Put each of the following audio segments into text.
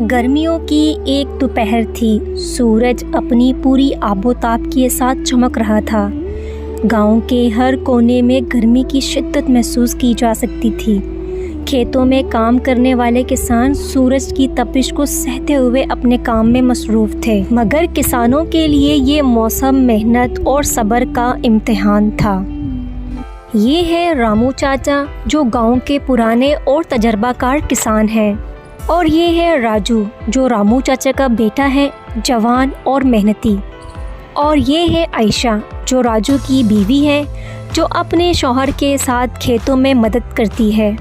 गर्मियों की एक दोपहर थी। सूरज अपनी पूरी आबोताब के साथ चमक रहा था। गांव के हर कोने में गर्मी की शिद्दत महसूस की जा सकती थी। खेतों में काम करने वाले किसान सूरज की तपिश को सहते हुए अपने काम में मसरूफ थे, मगर किसानों के लिए ये मौसम मेहनत और सब्र का इम्तिहान था। ये है रामू चाचा, जो गांव के पुराने और तजर्बाकार किसान हैं, और ये है राजू, जो रामू चाचा का बेटा है, जवान और मेहनती। और ये है आयशा, जो राजू की बीवी है, जो अपने शौहर के साथ खेतों में मदद करती है।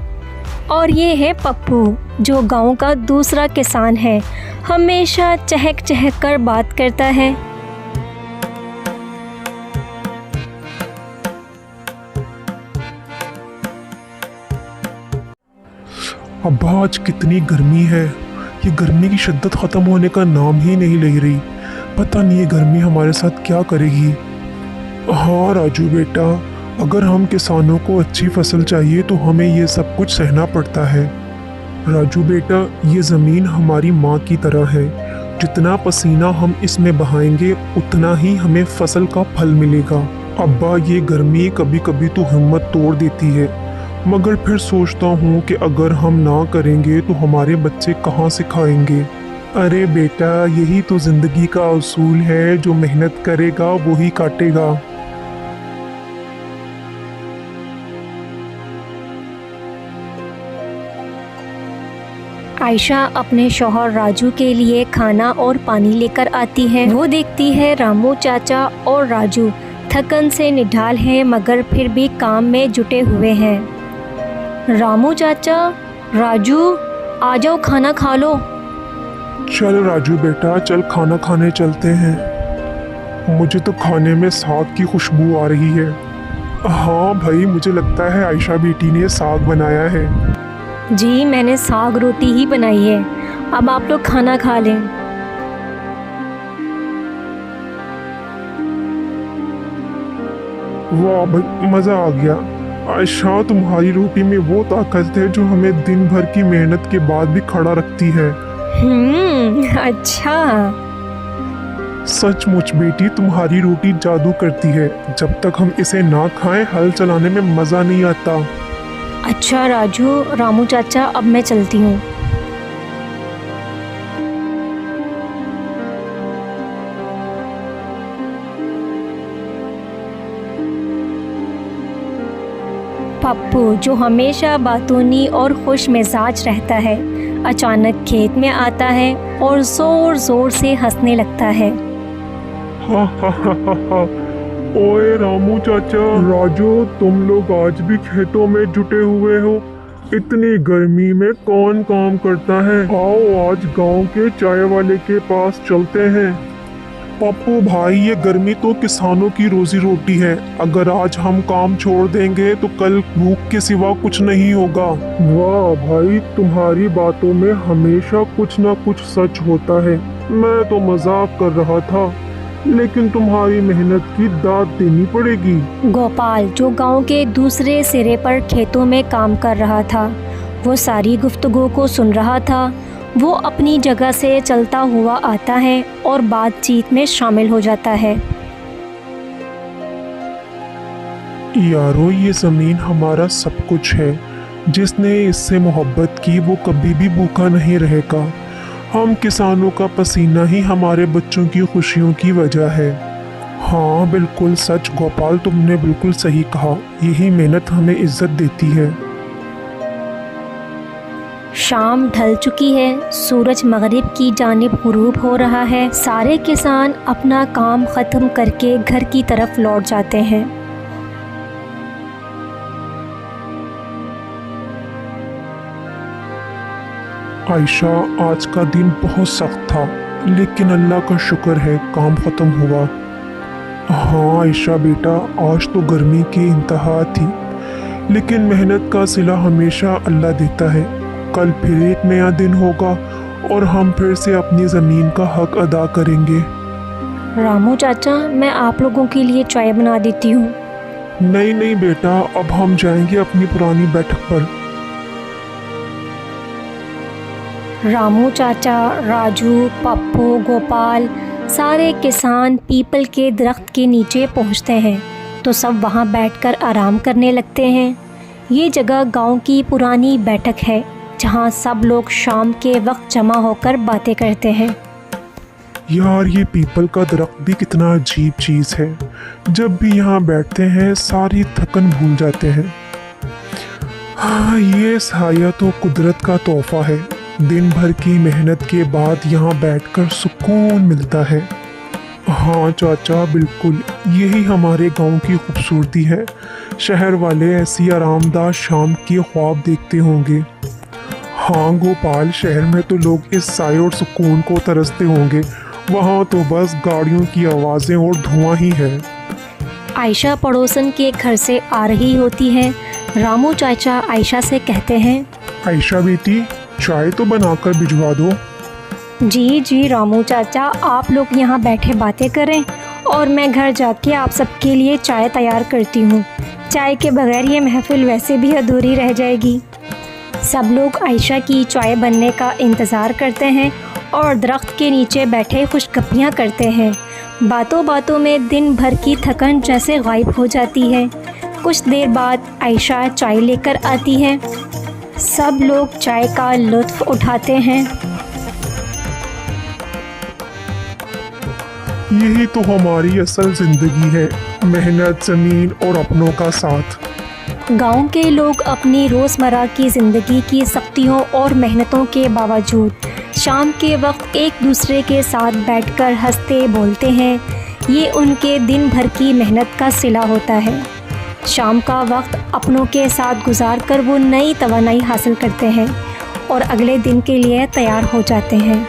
और ये है पप्पू, जो गांव का दूसरा किसान है, हमेशा चहक चहक कर बात करता है। अब्बा, आज कितनी गर्मी है। ये गर्मी की शिद्दत ख़त्म होने का नाम ही नहीं ले रही। पता नहीं ये गर्मी हमारे साथ क्या करेगी। हाँ राजू बेटा, अगर हम किसानों को अच्छी फसल चाहिए तो हमें ये सब कुछ सहना पड़ता है। राजू बेटा, ये ज़मीन हमारी माँ की तरह है। जितना पसीना हम इसमें बहाएंगे उतना ही हमें फसल का फल मिलेगा। अब्बा, ये गर्मी कभी कभी तो हिम्मत तोड़ देती है, मगर फिर सोचता हूँ कि अगर हम ना करेंगे तो हमारे बच्चे कहाँ से खाएंगे। अरे बेटा, यही तो ज़िंदगी का उसूल है, जो मेहनत करेगा वो ही काटेगा। आयशा अपने शौहर राजू के लिए खाना और पानी लेकर आती है। वो देखती है रामू चाचा और राजू थकन से निढाल हैं, मगर फिर भी काम में जुटे हुए हैं। रामू चाचा, राजू, आ जाओ, खाना खा लो। चल राजू बेटा, चल खाना खाने चलते हैं। मुझे तो खाने में साग की खुशबू आ रही है। हाँ भाई, मुझे लगता है आयशा बेटी ने साग बनाया है। जी, मैंने साग रोटी ही बनाई है। अब आप लोग खाना खा लें। वाह भाई, मज़ा आ गया। आयशा, तुम्हारी रोटी में वो ताकत है जो हमें दिन भर की मेहनत के बाद भी खड़ा रखती है। अच्छा। सचमुच बेटी, तुम्हारी रोटी जादू करती है। जब तक हम इसे ना खाएं, हल चलाने में मज़ा नहीं आता। अच्छा राजू, रामू चाचा, अब मैं चलती हूँ। पप्पू, जो हमेशा बातूनी और खुश मिजाज रहता है, अचानक खेत में आता है और जोर जोर से हंसने लगता है। हा हा हा हा हा। ओए रामू चाचा, राजू, तुम लोग आज भी खेतों में जुटे हुए हो। इतनी गर्मी में कौन काम करता है? आओ आज गांव के चाय वाले के पास चलते हैं। पप्पू भाई, ये गर्मी तो किसानों की रोजी रोटी है। अगर आज हम काम छोड़ देंगे तो कल भूख के सिवा कुछ नहीं होगा। वाह भाई, तुम्हारी बातों में हमेशा कुछ ना कुछ सच होता है। मैं तो मजाक कर रहा था, लेकिन तुम्हारी मेहनत की दाद देनी पड़ेगी। गोपाल, जो गांव के दूसरे सिरे पर खेतों में काम कर रहा था, वो सारी गुफ्तगू को सुन रहा था। वो अपनी जगह से चलता हुआ आता है और बातचीत में शामिल हो जाता है। यारो, ये ज़मीन हमारा सब कुछ है। जिसने इससे मोहब्बत की वो कभी भी भूखा नहीं रहेगा। हम किसानों का पसीना ही हमारे बच्चों की खुशियों की वजह है। हाँ बिल्कुल सच गोपाल, तुमने बिल्कुल सही कहा। यही मेहनत हमें इज्जत देती है। शाम ढल चुकी है, सूरज मगरिब की जानिब गुरूब हो रहा है। सारे किसान अपना काम ख़त्म करके घर की तरफ लौट जाते हैं। आयशा, आज का दिन बहुत सख्त था, लेकिन अल्लाह का शुक्र है काम ख़त्म हुआ। हाँ आयशा बेटा, आज तो गर्मी की इंतहा थी, लेकिन मेहनत का सिला हमेशा अल्लाह देता है। कल फिर एक नया दिन होगा और हम फिर से अपनी ज़मीन का हक अदा करेंगे। रामू चाचा, मैं आप लोगों के लिए चाय बना देती हूँ। नहीं नहीं बेटा, अब हम जाएंगे अपनी पुरानी बैठक पर। रामू चाचा, राजू, पप्पू, गोपाल सारे किसान पीपल के दरख्त के नीचे पहुंचते हैं तो सब वहां बैठकर आराम करने लगते हैं। ये जगह गांव की पुरानी बैठक है जहां सब लोग शाम के वक्त जमा होकर बातें करते हैं। यार ये पीपल का दरख्त भी कितना अजीब चीज़ है। जब भी यहाँ बैठते हैं सारी थकन भूल जाते हैं। हाँ, ये साया तो कुदरत का तोहफा है। दिन भर की मेहनत के बाद यहाँ बैठकर सुकून मिलता है। हाँ चाचा, बिल्कुल यही हमारे गांव की खूबसूरती है। शहर वाले ऐसी आरामदायक शाम के ख्वाब देखते होंगे। हाँ गोपाल, शहर में तो लोग इस साए और सुकून को तरसते होंगे। वहाँ तो बस गाड़ियों की आवाज़ें और धुआं ही है। आयशा पड़ोसन के घर से आ रही होती है। रामू चाचा आयशा से कहते हैं, आयशा बेटी, चाय तो बनाकर भिजवा दो। जी जी रामू चाचा, आप लोग यहाँ बैठे बातें करें और मैं घर जाके आप सबके लिए चाय तैयार करती हूँ। चाय के बगैर ये महफिल वैसे भी अधूरी रह जाएगी। सब लोग आयशा की चाय बनने का इंतज़ार करते हैं और दरख्त के नीचे बैठे खुशगपियाँ करते हैं। बातों बातों में दिन भर की थकन जैसे गायब हो जाती है। कुछ देर बाद आयशा चाय लेकर आती है। सब लोग चाय का लुत्फ़ उठाते हैं। यही तो हमारी असल ज़िंदगी है, मेहनत, ज़मीन और अपनों का साथ। गांव के लोग अपनी रोज़मर्रा की ज़िंदगी की सख्तियों और मेहनतों के बावजूद शाम के वक्त एक दूसरे के साथ बैठकर हंसते बोलते हैं। ये उनके दिन भर की मेहनत का सिला होता है। शाम का वक्त अपनों के साथ गुजार कर वो नई तवानाई हासिल करते हैं और अगले दिन के लिए तैयार हो जाते हैं।